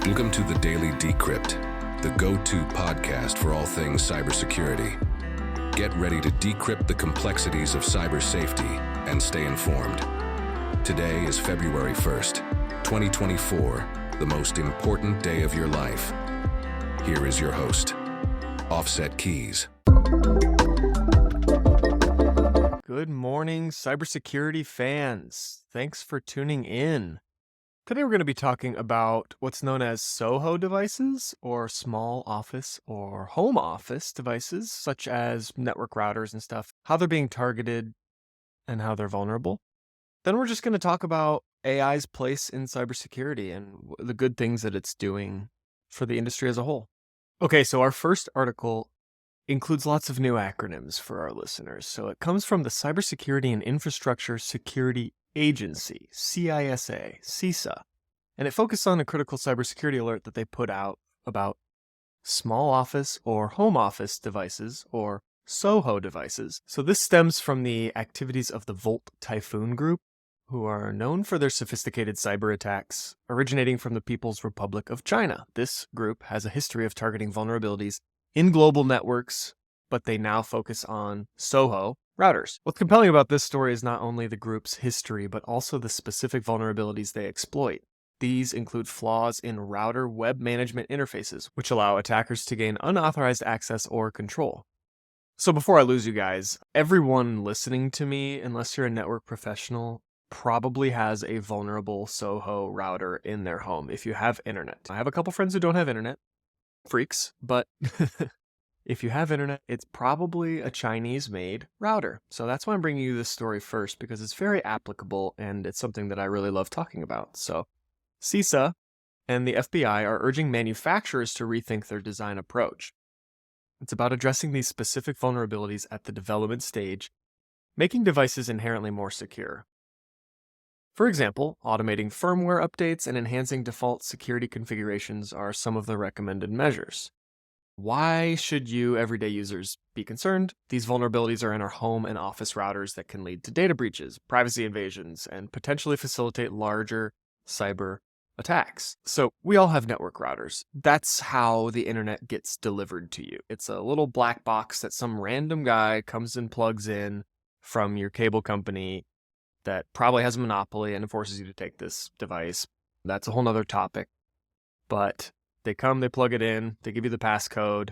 Welcome to the Daily Decrypt, the go-to podcast for all things cybersecurity. Get ready to decrypt the complexities of cyber safety and stay informed. Today is February 1st, 2024, the most important day of your life. Here is your host, Offset Keys. Good morning, cybersecurity fans. Thanks for tuning in. Today we're going to be talking about what's known as SOHO devices, or small office or home office devices, such as network routers and stuff, how they're being targeted and how they're vulnerable. Then we're just going to talk about AI's place in cybersecurity and the good things that it's doing for the industry as a whole. Okay, so our first article includes lots of new acronyms for our listeners. So it comes from the Cybersecurity and Infrastructure Security Agency, CISA, and it focused on a critical cybersecurity alert that they put out about small office or home office devices, or SOHO devices. So this stems from the activities of the Volt Typhoon Group, who are known for their sophisticated cyber attacks originating from the People's Republic of China. This group has a history of targeting vulnerabilities in global networks, but they now focus on SOHO routers. What's compelling about this story is not only the group's history, but also the specific vulnerabilities they exploit. These include flaws in router web management interfaces, which allow attackers to gain unauthorized access or control. So before I lose you guys, everyone listening to me, unless you're a network professional, probably has a vulnerable SOHO router in their home if you have internet. I have a couple friends who don't have internet. Freaks, but if you have internet, it's probably a Chinese-made router. So that's why I'm bringing you this story first, because it's very applicable and it's something that I really love talking about. So CISA and the FBI are urging manufacturers to rethink their design approach. It's about addressing these specific vulnerabilities at the development stage, making devices inherently more secure. For example, automating firmware updates and enhancing default security configurations are some of the recommended measures. Why should you, everyday users, be concerned? These vulnerabilities are in our home and office routers that can lead to data breaches, privacy invasions, and potentially facilitate larger cyber attacks. So we all have network routers. That's how the internet gets delivered to you. It's a little black box that some random guy comes and plugs in from your cable company that probably has a monopoly and forces you to take this device. That's a whole nother topic. But they come, they plug it in, they give you the passcode,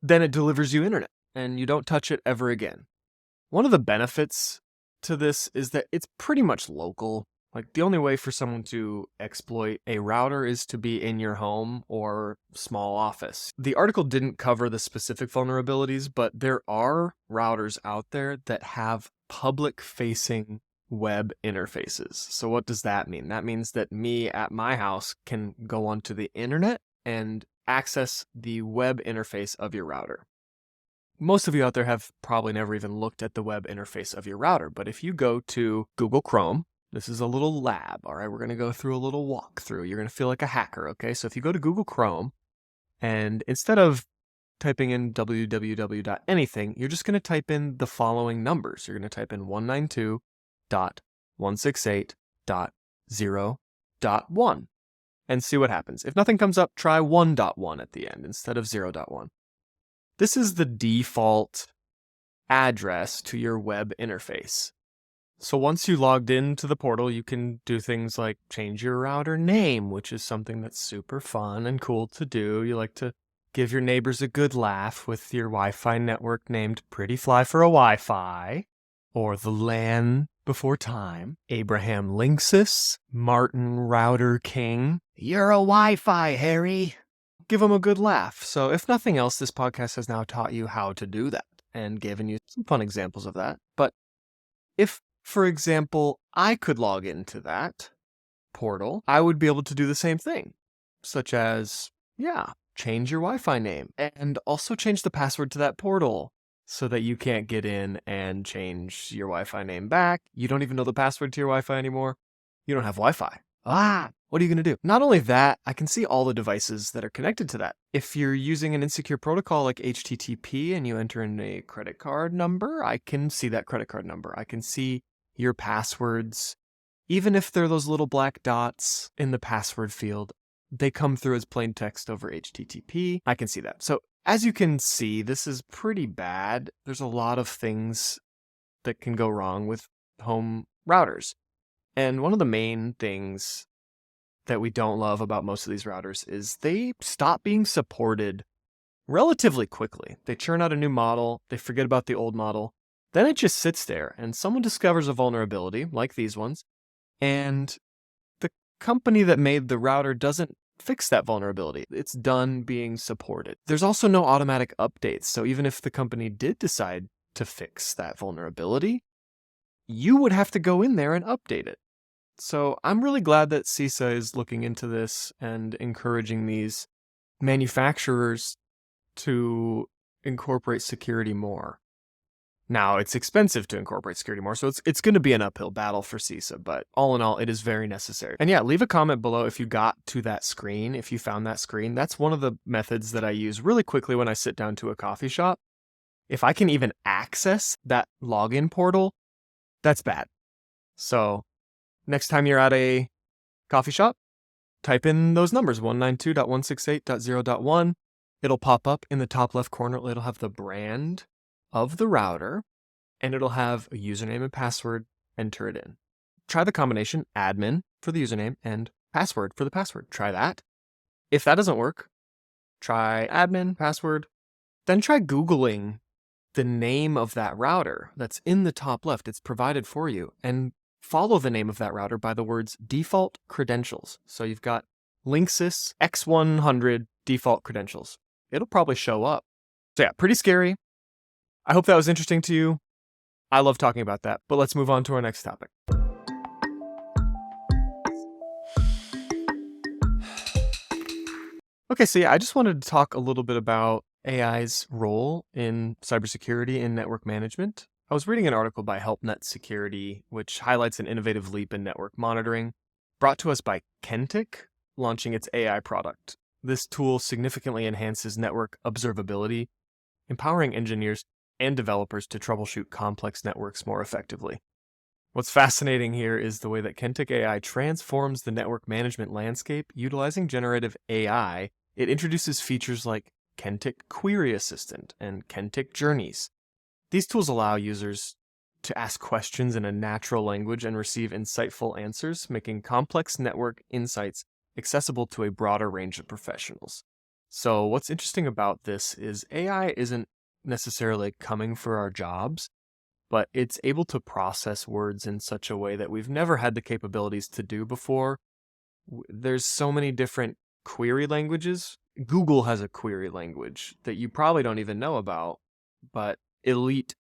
then it delivers you internet, and you don't touch it ever again. One of the benefits to this is that it's pretty much local. Like, the only way for someone to exploit a router is to be in your home or small office. The article didn't cover the specific vulnerabilities, but there are routers out there that have public-facing web interfaces. So what does that mean? That means that me at my house can go onto the internet and access the web interface of your router. Most of you out there have probably never even looked at the web interface of your router, but if you go to Google Chrome, this is a little lab, all right? We're going to go through a little walkthrough. You're going to feel like a hacker, okay? So if you go to Google Chrome, and instead of typing in www.anything, you're just going to type in the following numbers. You're going to type in 192.168.0.1 and see what happens. If nothing comes up, try 1.1 at the end instead of 0.1. This is the default address to your web interface. So once you logged into the portal, you can do things like change your router name, which is something that's super fun and cool to do. You like to give your neighbors a good laugh with your Wi-Fi network named Pretty Fly for a Wi-Fi, or the LAN before time, Abraham Linksys, Martin Router King. You're a Wi-Fi, Harry. Give them a good laugh. So if nothing else, this podcast has now taught you how to do that and given you some fun examples of that. But if, for example, I could log into that portal, I would be able to do the same thing, such as, change your Wi-Fi name and also change the password to that portal so that you can't get in and change your Wi-Fi name back. You don't even know the password to your Wi-Fi anymore. You don't have Wi-Fi. What are you going to do? Not only that, I can see all the devices that are connected to that. If you're using an insecure protocol like HTTP and you enter in a credit card number, I can see that credit card number. I can see your passwords. Even if they're those little black dots in the password field, they come through as plain text over HTTP. I can see that. So as you can see, this is pretty bad. There's a lot of things that can go wrong with home routers. And one of the main things that we don't love about most of these routers is they stop being supported relatively quickly. They churn out a new model, they forget about the old model, then it just sits there and someone discovers a vulnerability, like these ones, and the company that made the router doesn't fix that vulnerability. It's done being supported. There's also no automatic updates, so even if the company did decide to fix that vulnerability, you would have to go in there and update it. So I'm really glad that CISA is looking into this and encouraging these manufacturers to incorporate security more. Now, it's expensive to incorporate security more, so it's going to be an uphill battle for CISA, but all in all, it is very necessary. And yeah, leave a comment below if you got to that screen, if you found that screen. That's one of the methods that I use really quickly when I sit down to a coffee shop. If I can even access that login portal, that's bad. So next time you're at a coffee shop, type in those numbers, 192.168.0.1. It'll pop up in the top left corner. It'll have the brand of the router, and it'll have a username and password. Enter it in. Try the combination admin for the username and password for the password. Try that. If that doesn't work, try admin, password, then try Googling the name of that router that's in the top left. It's provided for you, and follow the name of that router by the words default credentials. So you've got Linksys X100 default credentials. It'll probably show up. So yeah, pretty scary. I hope that was interesting to you. I love talking about that, but let's move on to our next topic. Okay, so yeah, I just wanted to talk a little bit about AI's role in cybersecurity and network management. I was reading an article by HelpNet Security, which highlights an innovative leap in network monitoring, brought to us by Kentik, launching its AI product. This tool significantly enhances network observability, empowering engineers and developers to troubleshoot complex networks more effectively. What's fascinating here is the way that Kentik AI transforms the network management landscape utilizing generative AI. It introduces features like Kentik Query Assistant and Kentik Journeys. These tools allow users to ask questions in a natural language and receive insightful answers, making complex network insights accessible to a broader range of professionals. So what's interesting about this is AI isn't necessarily coming for our jobs, but it's able to process words in such a way that we've never had the capabilities to do before. There's so many different query languages. Google has a query language that you probably don't even know about, but elite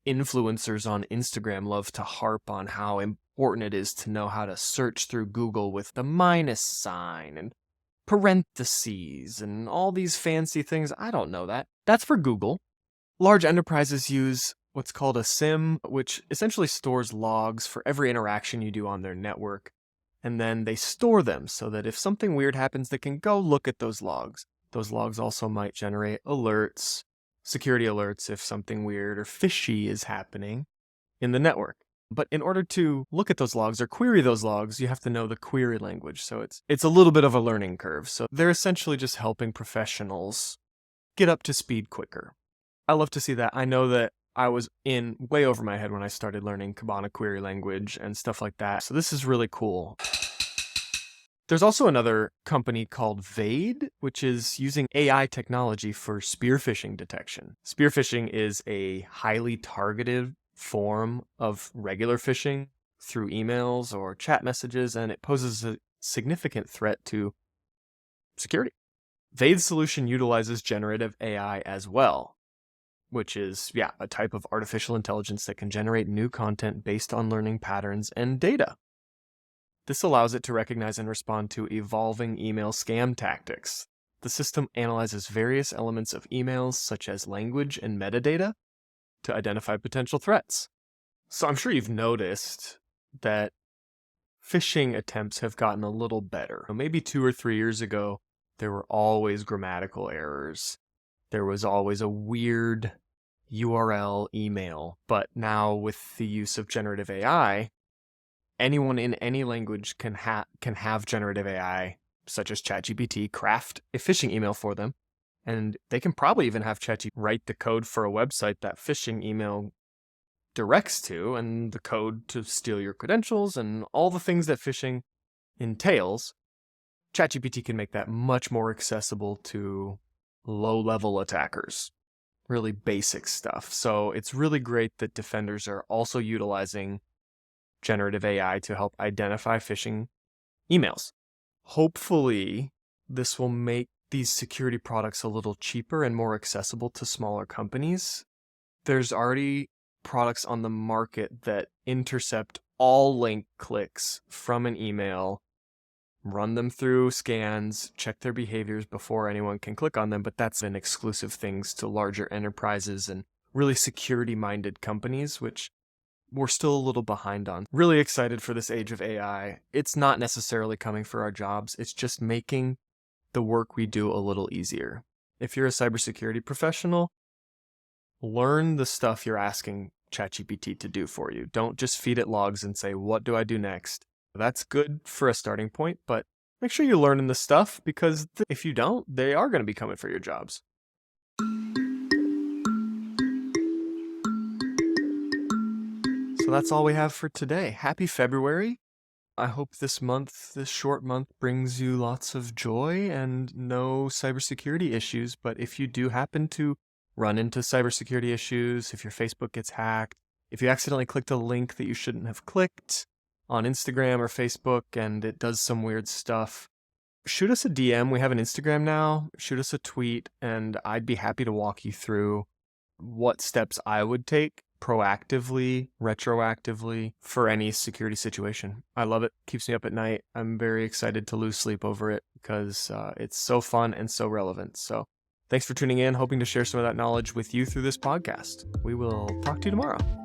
influencers on Instagram love to harp on how important it is to know how to search through Google with the minus sign and parentheses and all these fancy things. I don't know that. That's for Google. Large enterprises use what's called a SIM, which essentially stores logs for every interaction you do on their network. And then they store them so that if something weird happens, they can go look at those logs. Those logs also might generate alerts, security alerts if something weird or fishy is happening in the network. But in order to look at those logs or query those logs, you have to know the query language. So it's a little bit of a learning curve. So they're essentially just helping professionals get up to speed quicker. I love to see that. I know that I was in way over my head when I started learning Kibana query language and stuff like that. So this is really cool. There's also another company called Vade, which is using AI technology for spear-phishing detection. Spear-phishing is a highly targeted form of regular phishing through emails or chat messages, and it poses a significant threat to security. Vade's solution utilizes generative AI as well, which is, a type of artificial intelligence that can generate new content based on learning patterns and data. This allows it to recognize and respond to evolving email scam tactics. The system analyzes various elements of emails, such as language and metadata, to identify potential threats. So I'm sure you've noticed that phishing attempts have gotten a little better. Maybe 2 or 3 years ago, there were always grammatical errors. There was always a weird URL email. But now with the use of generative AI, anyone in any language can have generative AI such as ChatGPT, craft a phishing email for them. And they can probably even have ChatGPT write the code for a website that phishing email directs to, and the code to steal your credentials and all the things that phishing entails. ChatGPT can make that much more accessible to low-level attackers, really basic stuff. So it's really great that defenders are also utilizing generative AI to help identify phishing emails. Hopefully, this will make these security products a little cheaper and more accessible to smaller companies. There's already products on the market that intercept all link clicks from an email, run them through scans, check their behaviors before anyone can click on them, but that's an exclusive things to larger enterprises and really security-minded companies, which we're still a little behind on. Really excited for this age of AI. It's not necessarily coming for our jobs, it's just making the work we do a little easier. If you're a cybersecurity professional, learn the stuff you're asking ChatGPT to do for you. Don't just feed it logs and say, what do I do next? That's good for a starting point, but make sure you're learning the stuff, because if you don't, they are going to be coming for your jobs. So that's all we have for today. Happy February. I hope this short month, brings you lots of joy and no cybersecurity issues. But if you do happen to run into cybersecurity issues, if your Facebook gets hacked, if you accidentally clicked a link that you shouldn't have clicked on Instagram or Facebook and it does some weird stuff, shoot us a DM. We have an Instagram now. Shoot us a tweet, and I'd be happy to walk you through what steps I would take proactively, retroactively for any security situation. I love it. Keeps me up at night. I'm very excited to lose sleep over it because it's so fun and so relevant. So thanks for tuning in. Hoping to share some of that knowledge with you through this podcast. We will talk to you tomorrow.